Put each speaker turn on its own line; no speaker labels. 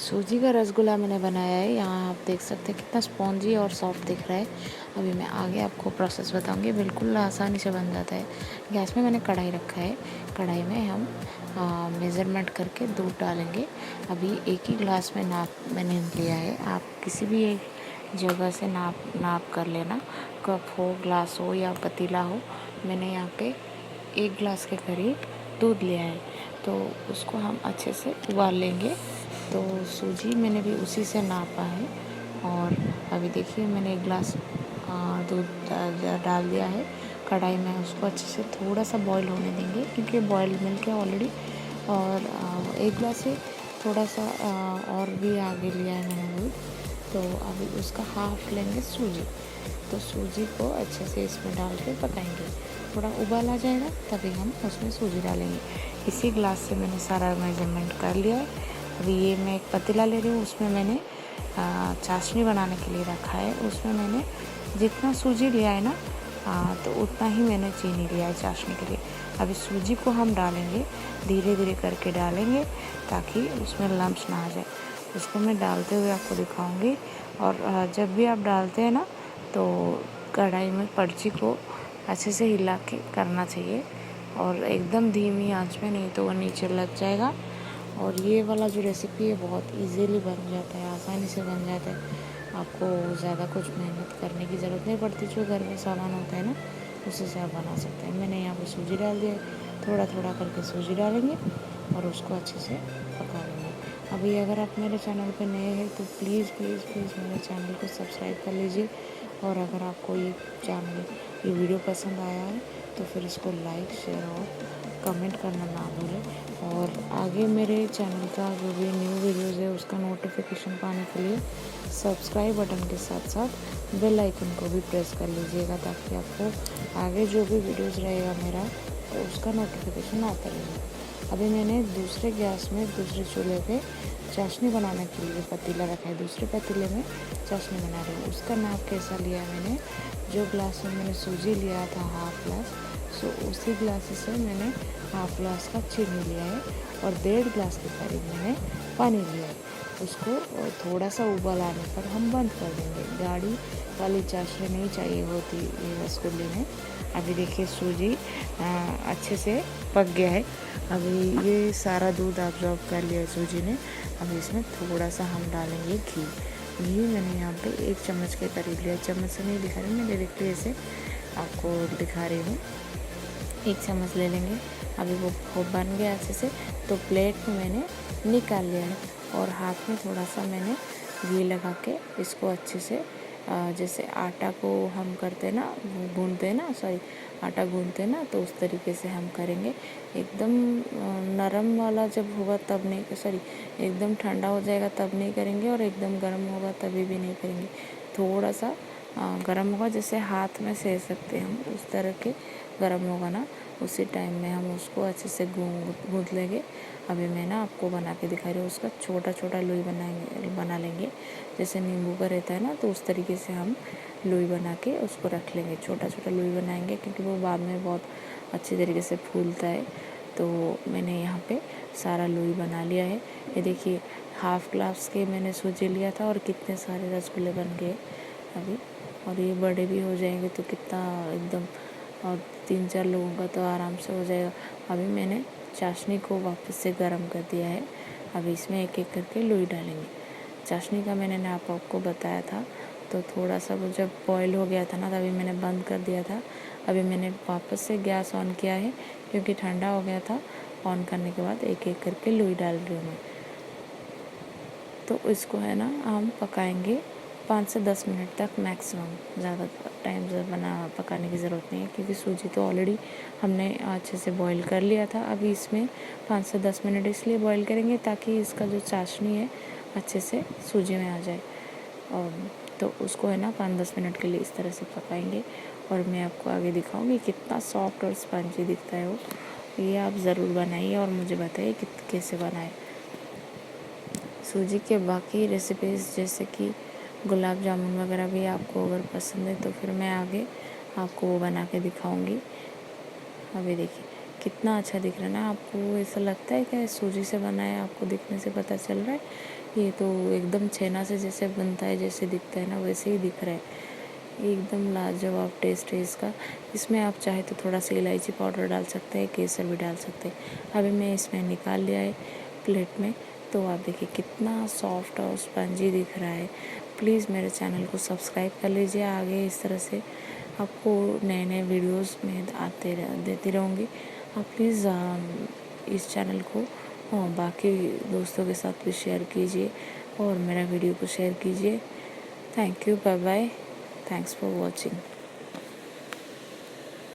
सूजी का रसगुल्ला मैंने बनाया है। यहाँ आप देख सकते हैं कितना स्पॉन्जी और सॉफ्ट दिख रहा है। अभी मैं आगे आपको प्रोसेस बताऊंगी। बिल्कुल आसानी से बन जाता है। गैस में मैंने कढ़ाई रखा है। कढ़ाई में हम मेज़रमेंट करके दूध डालेंगे। अभी एक ही ग्लास में नाप मैंने लिया है। आप किसी भी एक जगह से नाप कर लेना। कप हो, ग्लास हो या पतीला हो। मैंने यहाँ पे 1 ग्लास के करीब दूध लिया है, तो उसको हम अच्छे से उबाल लेंगे। तो सूजी मैंने भी उसी से नापा है। और अभी देखिए मैंने 1 ग्लास दूध डाल दिया है कढ़ाई में। उसको अच्छे से थोड़ा सा बॉईल होने देंगे, क्योंकि बॉईल मिल्क है ऑलरेडी। और 1 ग्लास से थोड़ा सा और भी आगे लिया है मैंने दूध। तो अभी उसका हाफ लेंगे सूजी। तो सूजी को अच्छे से इसमें डाल के पकाएंगे। थोड़ा उबाल आ जाएगा तभी हम उसमें सूजी डालेंगे। इसी ग्लास से मैंने सारा मेजरमेंट कर लिया है। अभी ये मैं एक पतीला ले रही हूँ, उसमें मैंने चाशनी बनाने के लिए रखा है। उसमें मैंने जितना सूजी लिया है ना, तो उतना ही मैंने चीनी लिया है चाशनी के लिए। अभी सूजी को हम डालेंगे, धीरे धीरे करके डालेंगे ताकि उसमें लम्स ना आ जाए। उसको मैं डालते हुए आपको दिखाऊंगी। और जब भी आप डालते हैं ना, तो कढ़ाई में कड़छी को अच्छे से हिला के करना चाहिए, और एकदम धीमी आंच में, नहीं तो वो नीचे लग जाएगा। और ये वाला जो रेसिपी है बहुत इजीली बन जाता है, आसानी से बन जाता है। आपको ज़्यादा कुछ मेहनत करने की ज़रूरत नहीं पड़ती। जो घर में सामान होता है ना, उसी से आप बना सकते हैं। मैंने यहाँ पे सूजी डाल दिया है। थोड़ा थोड़ा करके सूजी डालेंगे और उसको अच्छे से पका लेंगे। अभी अगर आप मेरे चैनल पे नए हैं तो प्लीज़ प्लीज़ प्लीज़ मेरे चैनल को सब्सक्राइब कर लीजिए। और अगर आपको ये वीडियो पसंद आया है तो फिर इसको लाइक, शेयर और कमेंट करना ना भूलें। और आगे मेरे चैनल का जो भी न्यू वीडियोज़ है उसका नोटिफिकेशन पाने के लिए सब्सक्राइब बटन के साथ साथ बेल आइकन को भी प्रेस कर लीजिएगा, ताकि आपको आगे जो भी वीडियोज़ रहेगा मेरा, तो उसका नोटिफिकेशन आता रहेगा। अभी मैंने दूसरे गैस में, दूसरे चूल्हे पे चाशनी बनाने के लिए पतीला रखा है। दूसरे पतीले में चाशनी बना रही हूँ। उसका नाप कैसा लिया मैंने, जो ग्लास में मैंने सूजी लिया था हाफ ग्लास, सो उसी ग्लास से मैंने हाफ ग्लास का चीनी लिया है। और 1.5 ग्लास के करीब मैंने पानी लिया है। उसको थोड़ा सा उबाल आने पर हम बंद कर देंगे। गाढ़ी वाली चाशनी नहीं चाहिए होती ये रसगुल्ले में। अभी देखिए सूजी अच्छे से पक गया है। अभी ये सारा दूध ऑब्जॉर्ब कर लिया है सूजी ने। अभी इसमें थोड़ा सा हम डालेंगे घी। घी मैंने यहाँ पे 1 चम्मच के करीब लिया। चम्मच से नहीं दिखा रही मैं, डायरेक्टली ऐसे आपको दिखा रही हूँ। 1 चम्मच ले लेंगे। अभी वो बन गया अच्छे से, तो प्लेट में मैंने निकाल लिया है। और हाथ में थोड़ा सा मैंने घी लगा के इसको अच्छे से, जैसे आटा को हम करते हैं ना, गूंदते हैं ना, सॉरी आटा गूंदते हैं ना, तो उस तरीके से हम करेंगे। एकदम नरम वाला जब होगा तब नहीं, सॉरी एकदम ठंडा हो जाएगा तब नहीं करेंगे, और एकदम गर्म होगा तभी भी नहीं करेंगे। थोड़ा सा गर्म होगा, जैसे हाथ में सेक सकते हैं हम, उस तरह के गर्म होगा ना, उसी टाइम में हम उसको अच्छे से गूंद लेंगे। अभी मैं ना आपको बना के दिखा रही हूँ। उसका छोटा छोटा लोई बना लेंगे, जैसे नींबू का रहता है ना, तो उस तरीके से हम लोई बना के उसको रख लेंगे। छोटा छोटा लोई बनाएंगे, क्योंकि वो बाद में बहुत अच्छी तरीके से फूलता है। तो मैंने यहाँ पे सारा लोई बना लिया है। ये देखिए हाफ ग्लास के मैंने सूजी लिया था, और कितने सारे रसगुल्ले बन गए अभी। और ये बड़े भी हो जाएंगे तो कितना एकदम, और 3-4 लोगों का तो आराम से हो जाएगा। अभी मैंने चाशनी को वापस से गर्म कर दिया है। अभी इसमें एक एक करके लोई डालेंगे। चाशनी का मैंने नाप आपको बताया था, तो थोड़ा सा वो जब बॉईल हो गया था ना, तभी मैंने बंद कर दिया था। अभी मैंने वापस से गैस ऑन किया है, क्योंकि ठंडा हो गया था। ऑन करने के बाद एक एक करके लोई डाल रही हूँ मैं। तो इसको है ना हम पकाएंगे 5 से 10 मिनट तक मैक्सिमम। ज़्यादा टाइम से पकाने की ज़रूरत नहीं है, क्योंकि सूजी तो ऑलरेडी हमने अच्छे से बॉईल कर लिया था। अभी इसमें 5 से 10 मिनट इसलिए बॉईल करेंगे ताकि इसका जो चाशनी है अच्छे से सूजी में आ जाए। और तो उसको है ना 5-10 मिनट के लिए इस तरह से पकाएंगे। और मैं आपको आगे दिखाऊंगी कितना सॉफ्ट और स्पंजी दिखता है वो। ये आप ज़रूर बनाइए और मुझे बताइए कि कैसे बनाए। सूजी के बाकी रेसिपीज़ जैसे कि गुलाब जामुन वगैरह भी आपको अगर पसंद है, तो फिर मैं आगे आपको वो बना के दिखाऊंगी। अभी देखिए कितना अच्छा दिख रहा है ना। आपको ऐसा लगता है कि सूजी से बना है, आपको दिखने से पता चल रहा है ये तो एकदम छेना से जैसे बनता है, जैसे दिखता है ना, वैसे ही दिख रहा है। एकदम लाजवाब टेस्ट है इसका। इसमें आप चाहे तो थोड़ा सा इलायची पाउडर डाल सकते हैं, केसर भी डाल सकते हैं। अभी मैं इसमें निकाल लिया है प्लेट में, तो आप देखिए कितना सॉफ्ट और स्पंजी दिख रहा है। प्लीज़ मेरे चैनल को सब्सक्राइब कर लीजिए। आगे इस तरह से आपको नए नए वीडियोस में देती रहूँगी। आप प्लीज़ इस चैनल को बाकी दोस्तों के साथ भी शेयर कीजिए और मेरा वीडियो को शेयर कीजिए। Thank you, bye bye, thanks for watching.